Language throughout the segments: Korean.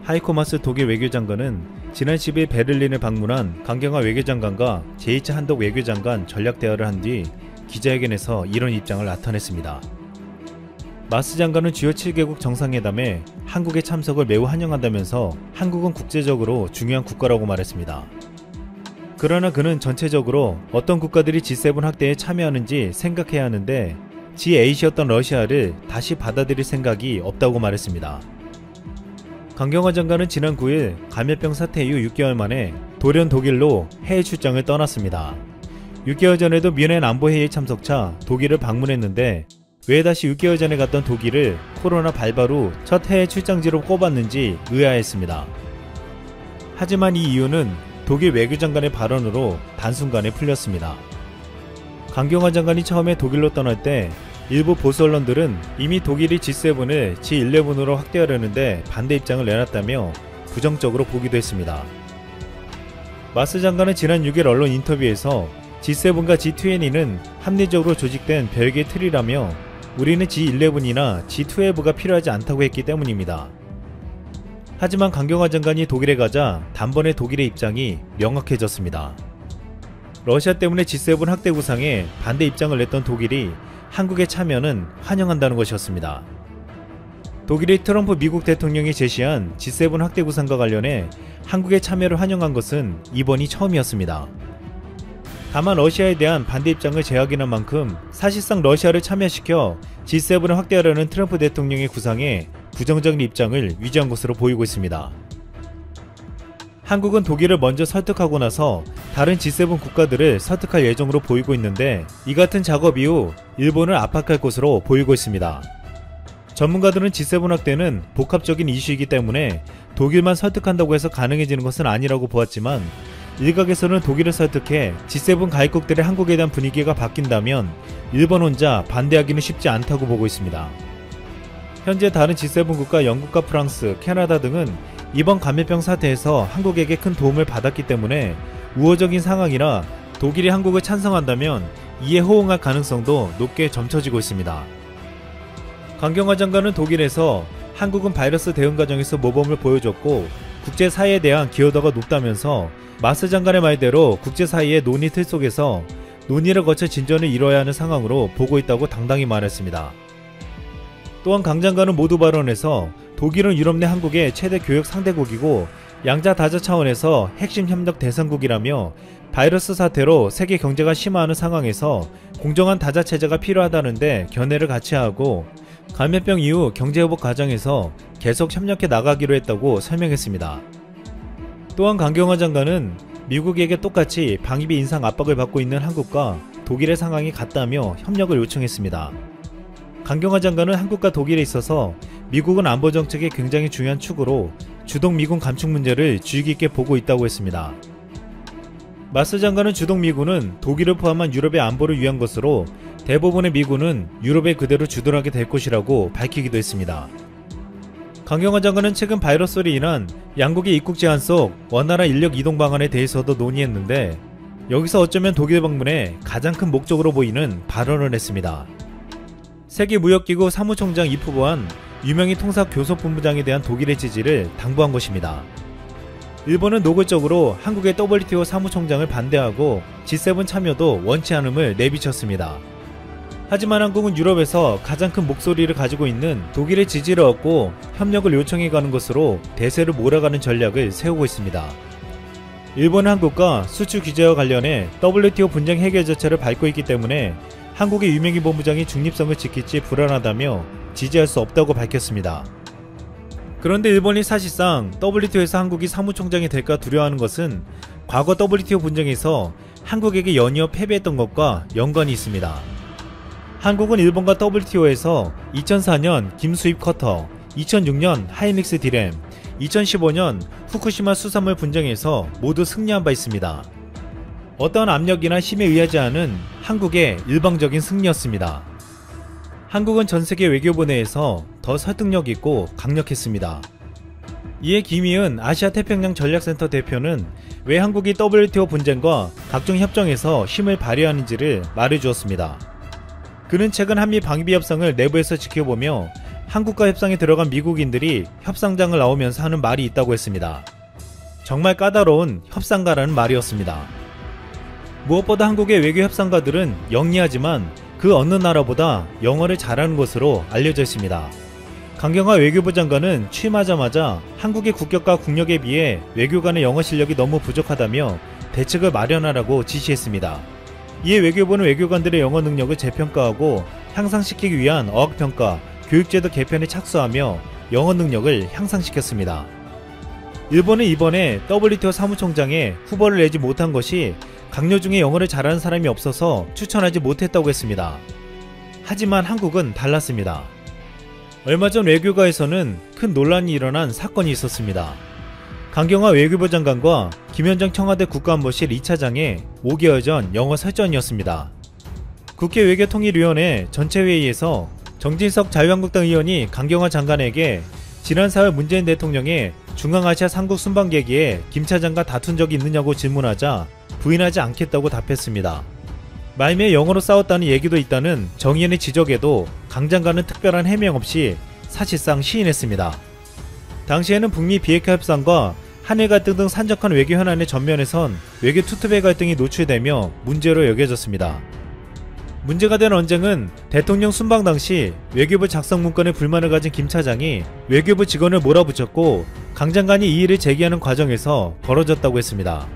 하이코 마스 독일 외교장관은 지난 10일 베를린을 방문한 강경화 외교장관과 제이츠 한독 외교장관 전략 대화를 한 뒤 기자회견에서 이런 입장을 나타냈습니다. 마스 장관은 주요 7개국 정상회담에 한국의 참석을 매우 환영한다면서 한국은 국제적으로 중요한 국가라고 말했습니다. 그러나 그는 전체적으로 어떤 국가들이 G7 확대에 참여하는지 생각해야 하는데 G8이었던 러시아를 다시 받아들일 생각이 없다고 말했습니다. 강경화 장관은 지난 9일 감염병 사태 이후 6개월 만에 돌연 독일로 해외 출장을 떠났습니다. 6개월 전에도 뮌헨 안보회의 참석차 독일을 방문했는데 왜 다시 6개월 전에 갔던 독일을 코로나 발발 후 첫 해외 출장지로 꼽았는지 의아했습니다. 하지만 이 이유는 독일 외교장관의 발언으로 단순간에 풀렸습니다. 강경화 장관이 처음에 독일로 떠날 때 일부 보수 언론들은 이미 독일이 G7을 G11으로 확대하려는데 반대 입장을 내놨다며 부정적으로 보기도 했습니다. 마스 장관은 지난 6일 언론 인터뷰에서 G7과 G20는 합리적으로 조직된 별개의 틀이라며 우리는 G11이나 G12가 필요하지 않다고 했기 때문입니다. 하지만 강경화 장관이 독일에 가자 단번에 독일의 입장이 명확해졌습니다. 러시아 때문에 G7 확대 구상에 반대 입장을 냈던 독일이 한국의 참여는 환영한다는 것이었습니다. 독일의 트럼프 미국 대통령이 제시한 G7 확대 구상과 관련해 한국의 참여를 환영한 것은 이번이 처음이었습니다. 다만 러시아에 대한 반대 입장을 재확인한 만큼 사실상 러시아를 참여시켜 G7을 확대하려는 트럼프 대통령의 구상에 부정적인 입장을 유지한 것으로 보이고 있습니다. 한국은 독일을 먼저 설득하고 나서 다른 G7 국가들을 설득할 예정으로 보이고 있는데 이 같은 작업 이후 일본을 압박할 것으로 보이고 있습니다. 전문가들은 G7 확대는 복합적인 이슈이기 때문에 독일만 설득한다고 해서 가능해지는 것은 아니라고 보았지만 일각에서는 독일을 설득해 G7 가입국들의 한국에 대한 분위기가 바뀐다면 일본 혼자 반대하기는 쉽지 않다고 보고 있습니다. 현재 다른 G7 국가 영국과 프랑스, 캐나다 등은 이번 감염병 사태에서 한국에게 큰 도움을 받았기 때문에 우호적인 상황이라 독일이 한국을 찬성한다면 이에 호응할 가능성도 높게 점쳐지고 있습니다. 강경화 장관은 독일에서 한국은 바이러스 대응 과정에서 모범을 보여줬고 국제사회에 대한 기여도가 높다면서 마스 장관의 말대로 국제사회의 논의 틀 속에서 논의를 거쳐 진전을 이뤄야 하는 상황으로 보고 있다고 당당히 말했습니다. 또한 강 장관은 모두 발언에서 독일은 유럽 내 한국의 최대 교역 상대국이고 양자 다자 차원에서 핵심 협력 대상국이라며 바이러스 사태로 세계 경제가 심화하는 상황에서 공정한 다자 체제가 필요하다는데 견해를 같이 하고 감염병 이후 경제회복 과정에서 계속 협력해 나가기로 했다고 설명했습니다. 또한 강경화 장관은 미국에게 똑같이 방위비 인상 압박을 받고 있는 한국과 독일의 상황이 같다며 협력을 요청했습니다. 강경화 장관은 한국과 독일에 있어서 미국은 안보정책의 굉장히 중요한 축으로 주동 미군 감축 문제를 주의 깊게 보고 있다고 했습니다. 마스 장관은 주동 미군은 독일을 포함한 유럽의 안보를 위한 것으로 대부분의 미군은 유럽에 그대로 주둔하게 될 것이라고 밝히기도 했습니다. 강경화 장관은 최근 바이러스로 인한 양국의 입국 제한 속 원활한 인력 이동 방안에 대해서도 논의했는데 여기서 어쩌면 독일 방문의 가장 큰 목적으로 보이는 발언을 했습니다. 세계무역기구 사무총장 이프보안 유명인 통상교섭본부장에 대한 독일의 지지를 당부한 것입니다. 일본은 노골적으로 한국의 WTO 사무총장을 반대하고 G7 참여도 원치 않음을 내비쳤습니다. 하지만 한국은 유럽에서 가장 큰 목소리를 가지고 있는 독일의 지지를 얻고 협력을 요청해가는 것으로 대세를 몰아가는 전략을 세우고 있습니다. 일본은 한국과 수출 규제와 관련해 WTO 분쟁 해결 절차를 밟고 있기 때문에 한국의 유명인 본부장이 중립성을 지킬지 불안하다며 지지할 수 없다고 밝혔습니다. 그런데 일본이 사실상 WTO에서 한국이 사무총장이 될까 두려워하는 것은 과거 WTO 분쟁에서 한국에게 연이어 패배했던 것과 연관이 있습니다. 한국은 일본과 WTO에서 2004년 김수입 커터, 2006년 하이닉스 디램, 2015년 후쿠시마 수산물 분쟁에서 모두 승리한 바 있습니다. 어떠한 압력이나 힘에 의하지 않은 한국의 일방적인 승리였습니다. 한국은 전세계 외교부 내에서 더 설득력 있고 강력했습니다. 이에 김희은 아시아태평양 전략센터 대표는 왜 한국이 WTO 분쟁과 각종 협정에서 힘을 발휘하는지를 말해주었습니다. 그는 최근 한미 방위비 협상을 내부에서 지켜보며 한국과 협상에 들어간 미국인들이 협상장을 나오면서 하는 말이 있다고 했습니다. 정말 까다로운 협상가라는 말이었습니다. 무엇보다 한국의 외교 협상가들은 영리하지만 그 어느 나라보다 영어를 잘하는 것으로 알려져 있습니다. 강경화 외교부 장관은 취임하자마자 한국의 국격과 국력에 비해 외교 관의 영어 실력이 너무 부족하다며 대책을 마련하라고 지시했습니다. 이에 외교부는 외교관들의 영어 능력을 재평가하고 향상시키기 위한 어학평가, 교육제도 개편에 착수하며 영어 능력을 향상시켰습니다. 일본은 이번에 WTO 사무총장에 후보를 내지 못한 것이 강요 중에 영어를 잘하는 사람이 없어서 추천하지 못했다고 했습니다. 하지만 한국은 달랐습니다. 얼마 전 외교가에서는 큰 논란이 일어난 사건이 있었습니다. 강경화 외교부 장관과 김현정 청와대 국가안보실 2차장의 5개월 전 영어 설전이었습니다. 국회 외교통일위원회 전체회의에서 정진석 자유한국당 의원이 강경화 장관에게 지난 4월 문재인 대통령의 중앙아시아 삼국 순방계기에 김 차장과 다툰 적이 있느냐고 질문하자 부인하지 않겠다고 답했습니다. 말미에 영어로 싸웠다는 얘기도 있다는 정 의원의 지적에도 강 장관은 특별한 해명 없이 사실상 시인했습니다. 당시에는 북미 비핵화 협상과 한일 갈등 등 산적한 외교 현안의 전면에선 외교 투톱의 갈등이 노출되며 문제로 여겨졌습니다. 문제가 된 언쟁은 대통령 순방 당시 외교부 작성 문건에 불만을 가진 김 차장이 외교부 직원을 몰아붙였고 강 장관이 이 일을 제기하는 과정에서 벌어졌다고 했습니다.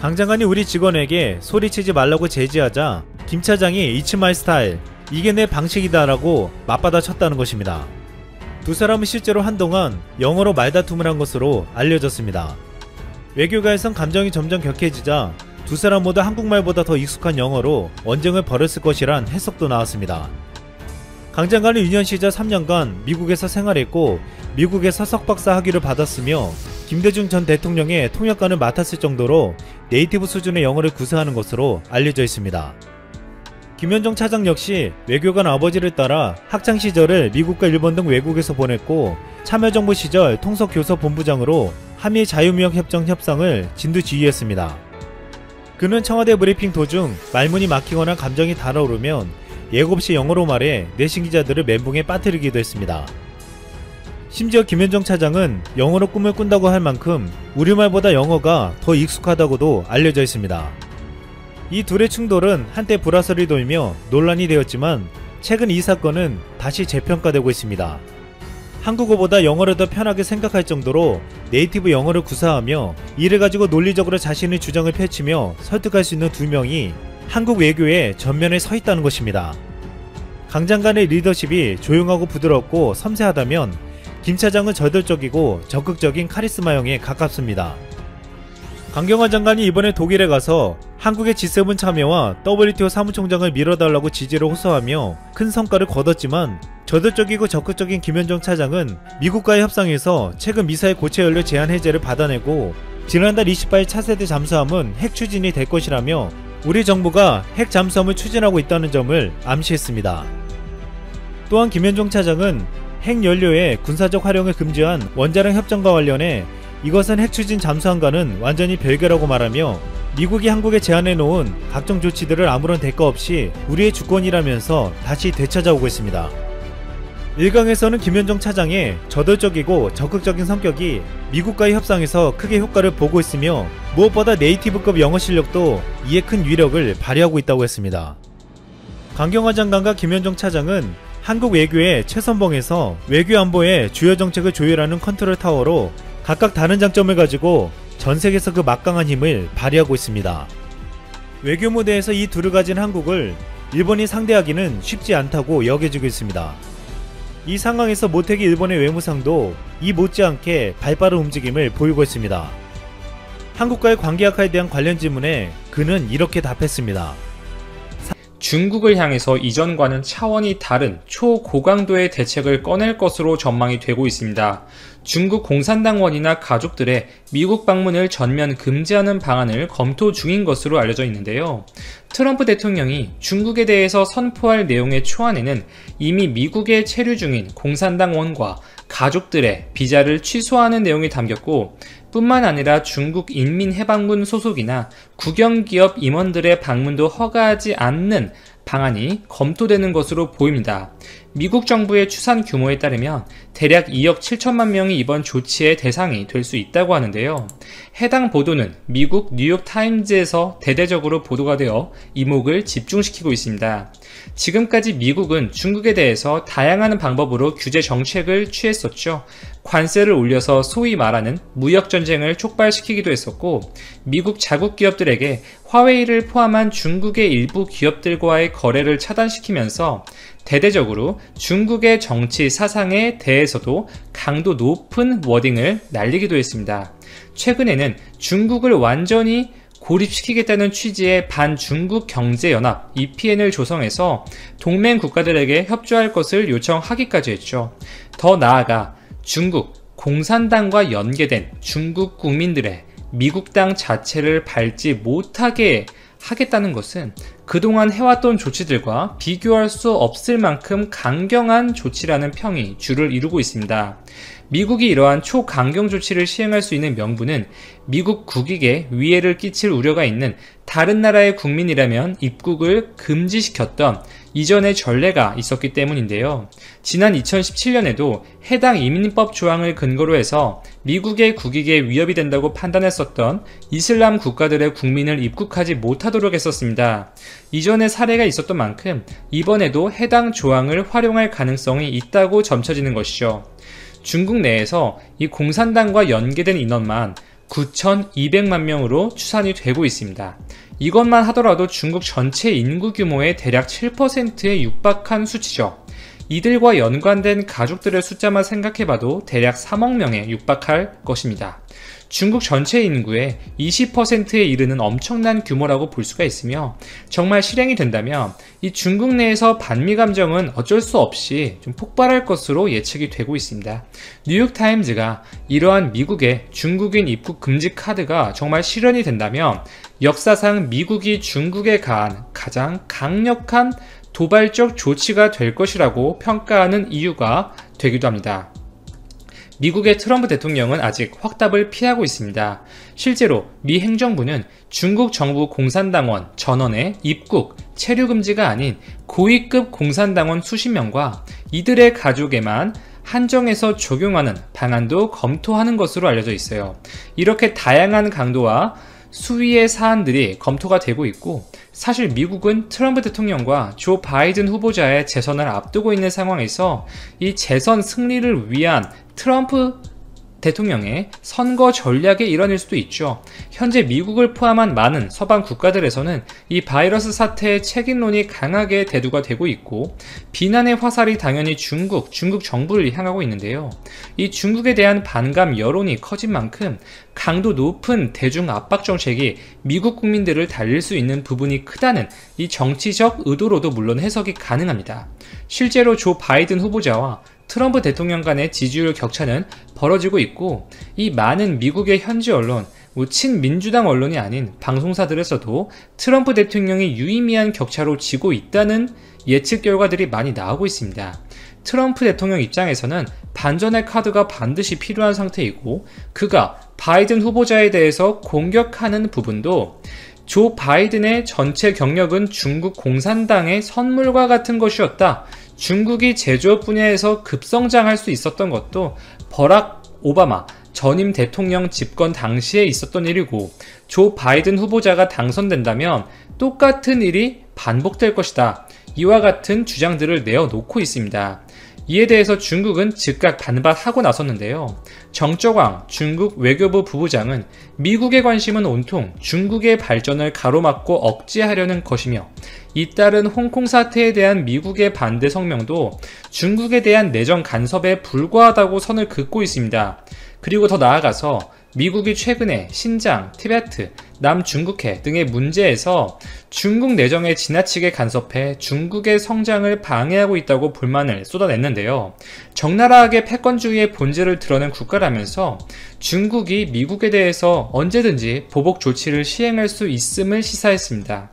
강 장관이 우리 직원에게 소리치지 말라고 제지하자 김 차장이 It's my style, 이게 내 방식이다 라고 맞받아 쳤다는 것입니다. 두 사람은 실제로 한동안 영어로 말다툼을 한 것으로 알려졌습니다. 외교가에선 감정이 점점 격해지자 두 사람 모두 한국말보다 더 익숙한 영어로 언쟁을 벌였을 것이란 해석도 나왔습니다. 강 장관은 유년 시절 3년간 미국에서 생활했고 미국에서 석박사 학위를 받았으며 김대중 전 대통령의 통역관을 맡았을 정도로 네이티브 수준의 영어를 구사하는 것으로 알려져 있습니다. 김현정 차장 역시 외교관 아버지를 따라 학창시절을 미국과 일본 등 외국에서 보냈고 참여정부 시절 통속교섭본부장으로 한미 자유무역협정 협상을 진두지휘했습니다. 그는 청와대 브리핑 도중 말문이 막히거나 감정이 달아오르면 예고 없이 영어로 말해 내신 기자들을 멘붕에 빠뜨리기도 했습니다. 심지어 김현정 차장은 영어로 꿈을 꾼다고 할 만큼 우리말보다 영어가 더 익숙하다고도 알려져 있습니다. 이 둘의 충돌은 한때 불화설이 돌며 논란이 되었지만 최근 이 사건은 다시 재평가되고 있습니다. 한국어보다 영어를 더 편하게 생각할 정도로 네이티브 영어를 구사하며 이를 가지고 논리적으로 자신의 주장을 펼치며 설득할 수 있는 두 명이 한국 외교의 전면에 서 있다는 것입니다. 강 장관의 리더십이 조용하고 부드럽고 섬세하다면 김 차장은 저돌적이고 적극적인 카리스마형에 가깝습니다. 강경화 장관이 이번에 독일에 가서 한국의 G7 참여와 WTO 사무총장을 밀어달라고 지지를 호소하며 큰 성과를 거뒀지만 저돌적이고 적극적인 김현정 차장은 미국과의 협상에서 최근 미사일 고체 연료 제한 해제를 받아내고 지난달 28일 차세대 잠수함은 핵 추진이 될 것이라며 우리 정부가 핵 잠수함을 추진하고 있다는 점을 암시했습니다. 또한 김현정 차장은 핵 연료의 군사적 활용을 금지한 원자력 협정과 관련해 이것은 핵 추진 잠수함과는 완전히 별개라고 말하며 미국이 한국에 제안해 놓은 각종 조치들을 아무런 대가 없이 우리의 주권이라면서 다시 되찾아오고 있습니다. 일각에서는 김현정 차장의 저돌적이고 적극적인 성격이 미국과의 협상에서 크게 효과를 보고 있으며 무엇보다 네이티브급 영어 실력도 이에 큰 위력을 발휘하고 있다고 했습니다. 강경화 장관과 김현정 차장은 한국 외교의 최선봉에서 외교 안보의 주요 정책을 조율하는 컨트롤 타워로 각각 다른 장점을 가지고 전 세계에서 그 막강한 힘을 발휘하고 있습니다. 외교 무대에서 이 둘을 가진 한국을 일본이 상대하기는 쉽지 않다고 여겨지고 있습니다. 이 상황에서 모태기 일본의 외무상도 이 못지않게 발빠른 움직임을 보이고 있습니다. 한국과의 관계 악화에 대한 관련 질문에 그는 이렇게 답했습니다. 중국을 향해서 이전과는 차원이 다른 초고강도의 대책을 꺼낼 것으로 전망이 되고 있습니다. 중국 공산당원이나 가족들의 미국 방문을 전면 금지하는 방안을 검토 중인 것으로 알려져 있는데요. 트럼프 대통령이 중국에 대해서 선포할 내용의 초안에는 이미 미국에 체류 중인 공산당원과 가족들의 비자를 취소하는 내용이 담겼고 뿐만 아니라 중국 인민해방군 소속이나 국영기업 임원들의 방문도 허가하지 않는 방안이 검토되는 것으로 보입니다. 미국 정부의 추산 규모에 따르면 대략 2억 7천만 명이 이번 조치의 대상이 될 수 있다고 하는데요. 해당 보도는 미국 뉴욕타임즈에서 대대적으로 보도가 되어 이목을 집중시키고 있습니다. 지금까지 미국은 중국에 대해서 다양한 방법으로 규제 정책을 취했었죠. 관세를 올려서 소위 말하는 무역전쟁을 촉발시키기도 했었고, 미국 자국 기업들에게 화웨이를 포함한 중국의 일부 기업들과의 거래를 차단시키면서 대대적으로 중국의 정치 사상에 대해서도 강도 높은 워딩을 날리기도 했습니다. 최근에는 중국을 완전히 고립시키겠다는 취지의 반중국 경제연합 EPN을 조성해서 동맹 국가들에게 협조할 것을 요청하기까지 했죠. 더 나아가 중국 공산당과 연계된 중국 국민들의 미국 땅 자체를 밟지 못하게 하겠다는 것은 그동안 해왔던 조치들과 비교할 수 없을 만큼 강경한 조치라는 평이 주를 이루고 있습니다. 미국이 이러한 초강경 조치를 시행할 수 있는 명분은 미국 국익에 위해를 끼칠 우려가 있는 다른 나라의 국민이라면 입국을 금지시켰던 이전의 전례가 있었기 때문인데요. 지난 2017년에도 해당 이민법 조항을 근거로 해서 미국의 국익에 위협이 된다고 판단했었던 이슬람 국가들의 국민을 입국하지 못하도록 했었습니다. 이전의 사례가 있었던 만큼 이번에도 해당 조항을 활용할 가능성이 있다고 점쳐지는 것이죠. 중국 내에서 이 공산당과 연계된 인원만 9,200만 명으로 추산이 되고 있습니다. 이것만 하더라도 중국 전체 인구 규모의 대략 7%에 육박한 수치죠. 이들과 연관된 가족들의 숫자만 생각해봐도 대략 3억 명에 육박할 것입니다. 중국 전체 인구의 20%에 이르는 엄청난 규모라고 볼 수가 있으며, 정말 실행이 된다면 이 중국 내에서 반미 감정은 어쩔 수 없이 좀 폭발할 것으로 예측이 되고 있습니다. 뉴욕타임즈가 이러한 미국의 중국인 입국 금지 카드가 정말 실현이 된다면 역사상 미국이 중국에 가한 가장 강력한 도발적 조치가 될 것이라고 평가하는 이유가 되기도 합니다. 미국의 트럼프 대통령은 아직 확답을 피하고 있습니다. 실제로 미 행정부는 중국 정부 공산당원 전원의 입국, 체류 금지가 아닌 고위급 공산당원 수십 명과 이들의 가족에만 한정해서 적용하는 방안도 검토하는 것으로 알려져 있어요. 이렇게 다양한 강도와 수위의 사안들이 검토가 되고 있고, 사실 미국은 트럼프 대통령과 조 바이든 후보자의 재선을 앞두고 있는 상황에서 이 재선 승리를 위한 트럼프 대통령의 선거 전략의 일환일 수도 있죠. 현재 미국을 포함한 많은 서방 국가들에서는 이 바이러스 사태의 책임론이 강하게 대두가 되고 있고, 비난의 화살이 당연히 중국 정부를 향하고 있는데요. 이 중국에 대한 반감 여론이 커진 만큼 강도 높은 대중 압박 정책이 미국 국민들을 달릴 수 있는 부분이 크다는 이 정치적 의도로도 물론 해석이 가능합니다. 실제로 조 바이든 후보자와 트럼프 대통령 간의 지지율 격차는 벌어지고 있고, 이 많은 미국의 현지 언론, 친민주당 언론이 아닌 방송사들에서도 트럼프 대통령이 유의미한 격차로 지고 있다는 예측 결과들이 많이 나오고 있습니다. 트럼프 대통령 입장에서는 반전의 카드가 반드시 필요한 상태이고, 그가 바이든 후보자에 대해서 공격하는 부분도 조 바이든의 전체 경력은 중국 공산당의 선물과 같은 것이었다. 중국이 제조업 분야에서 급성장할 수 있었던 것도 버락 오바마 전임 대통령 집권 당시에 있었던 일이고, 조 바이든 후보자가 당선된다면 똑같은 일이 반복될 것이다. 이와 같은 주장들을 내어놓고 있습니다. 이에 대해서 중국은 즉각 반발하고 나섰는데요. 정쩌광 중국 외교부 부부장은 미국의 관심은 온통 중국의 발전을 가로막고 억제하려는 것이며, 잇따른 홍콩 사태에 대한 미국의 반대 성명도 중국에 대한 내정 간섭에 불과하다고 선을 긋고 있습니다. 그리고 더 나아가서 미국이 최근에 신장, 티베트, 남중국해 등의 문제에서 중국 내정에 지나치게 간섭해 중국의 성장을 방해하고 있다고 불만을 쏟아냈는데요. 적나라하게 패권주의의 본질을 드러낸 국가라면서 중국이 미국에 대해서 언제든지 보복 조치를 시행할 수 있음을 시사했습니다.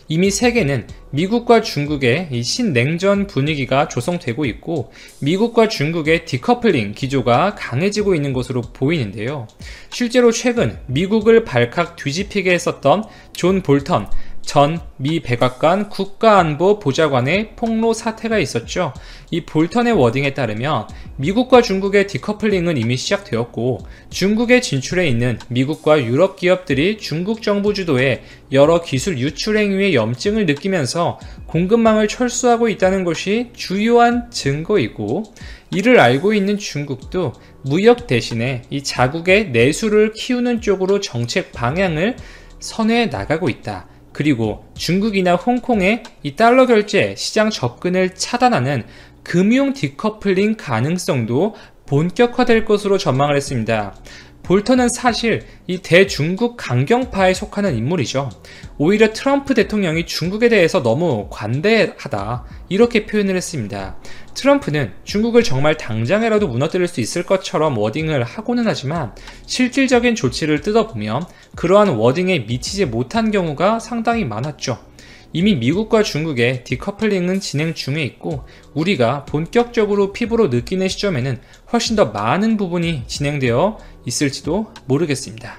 이미 세계는 미국과 중국의 이 신냉전 분위기가 조성되고 있고, 미국과 중국의 디커플링 기조가 강해지고 있는 것으로 보이는데요. 실제로 최근 미국을 발칵 뒤집히게 했었던 존 볼턴 전 미 백악관 국가안보 보좌관의 폭로 사태가 있었죠. 이 볼턴의 워딩에 따르면 미국과 중국의 디커플링은 이미 시작되었고 중국에 진출해 있는 미국과 유럽 기업들이 중국 정부 주도의 여러 기술 유출 행위의 염증을 느끼면서 공급망을 철수하고 있다는 것이 주요한 증거이고, 이를 알고 있는 중국도 무역 대신에 이 자국의 내수를 키우는 쪽으로 정책 방향을 선회해 나가고 있다. 그리고 중국이나 홍콩의 이 달러 결제 시장 접근을 차단하는 금융 디커플링 가능성도 본격화될 것으로 전망을 했습니다. 볼턴은 사실 이 대중국 강경파에 속하는 인물이죠. 오히려 트럼프 대통령이 중국에 대해서 너무 관대하다, 이렇게 표현을 했습니다. 트럼프는 중국을 정말 당장이라도 무너뜨릴 수 있을 것처럼 워딩을 하고는 하지만 실질적인 조치를 뜯어보면 그러한 워딩에 미치지 못한 경우가 상당히 많았죠. 이미 미국과 중국의 디커플링은 진행 중에 있고 우리가 본격적으로 피부로 느끼는 시점에는 훨씬 더 많은 부분이 진행되어 있을지도 모르겠습니다.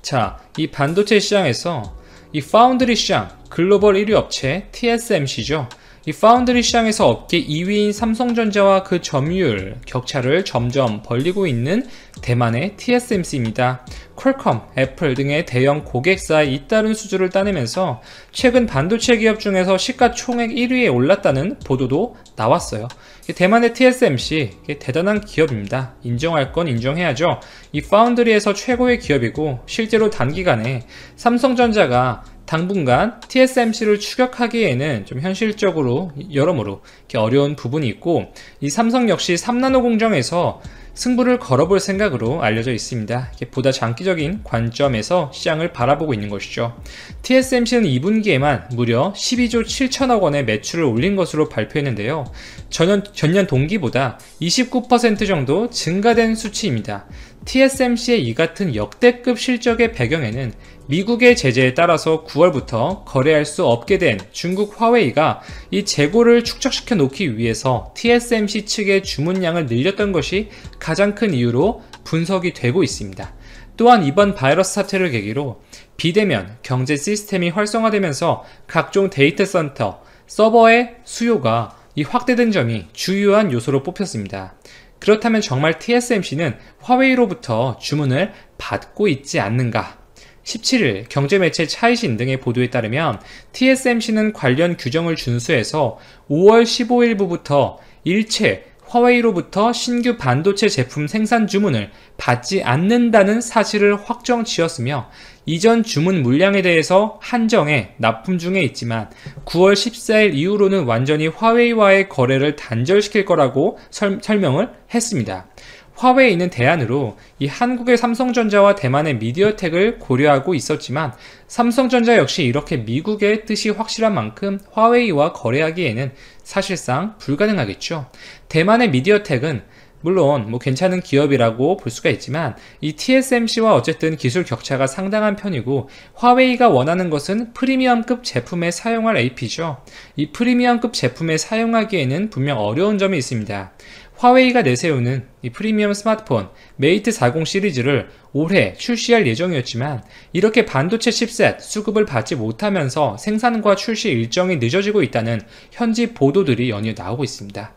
자, 이 반도체 시장에서 이 파운드리 시장 글로벌 1위 업체 TSMC죠. 이 파운드리 시장에서 업계 2위인 삼성전자와 그 점유율 격차를 점점 벌리고 있는 대만의 TSMC입니다. 퀄컴, 애플 등의 대형 고객사의 잇따른 수주를 따내면서 최근 반도체 기업 중에서 시가총액 1위에 올랐다는 보도도 나왔어요. 대만의 TSMC 대단한 기업입니다. 인정할 건 인정해야죠. 이 파운드리에서 최고의 기업이고 실제로 단기간에 삼성전자가 당분간 TSMC를 추격하기에는 좀 현실적으로 여러모로 어려운 부분이 있고, 이 삼성 역시 3나노 공정에서 승부를 걸어볼 생각으로 알려져 있습니다. 보다 장기적인 관점에서 시장을 바라보고 있는 것이죠. TSMC는 2분기에만 무려 12조 7천억 원의 매출을 올린 것으로 발표했는데요. 전년 동기보다 29% 정도 증가된 수치입니다. TSMC의 이 같은 역대급 실적의 배경에는 미국의 제재에 따라서 9월부터 거래할 수 없게 된 중국 화웨이가 이 재고를 축적시켜 놓기 위해서 TSMC 측의 주문량을 늘렸던 것이 가장 큰 이유로 분석이 되고 있습니다. 또한 이번 바이러스 사태를 계기로 비대면 경제 시스템이 활성화되면서 각종 데이터 센터, 서버의 수요가 확대된 점이 주요한 요소로 뽑혔습니다. 그렇다면 정말 TSMC는 화웨이로부터 주문을 받고 있지 않는가? 17일 경제매체 차이신 등의 보도에 따르면 TSMC는 관련 규정을 준수해서 5월 15일부터 일체 화웨이로부터 신규 반도체 제품 생산 주문을 받지 않는다는 사실을 확정 지었으며 이전 주문 물량에 대해서 한정해 납품 중에 있지만 9월 14일 이후로는 완전히 화웨이와의 거래를 단절시킬 거라고 설명을 했습니다. 화웨이는 대안으로 이 한국의 삼성전자와 대만의 미디어텍을 고려하고 있었지만 삼성전자 역시 이렇게 미국의 뜻이 확실한 만큼 화웨이와 거래하기에는 사실상 불가능하겠죠. 대만의 미디어텍은 물론 괜찮은 기업이라고 볼 수가 있지만 이 TSMC와 어쨌든 기술 격차가 상당한 편이고 화웨이가 원하는 것은 프리미엄급 제품에 사용할 AP죠. 이 프리미엄급 제품에 사용하기에는 분명 어려운 점이 있습니다. 화웨이가 내세우는 이 프리미엄 스마트폰 메이트 40 시리즈를 올해 출시할 예정이었지만 이렇게 반도체 칩셋 수급을 받지 못하면서 생산과 출시 일정이 늦어지고 있다는 현지 보도들이 연이어 나오고 있습니다.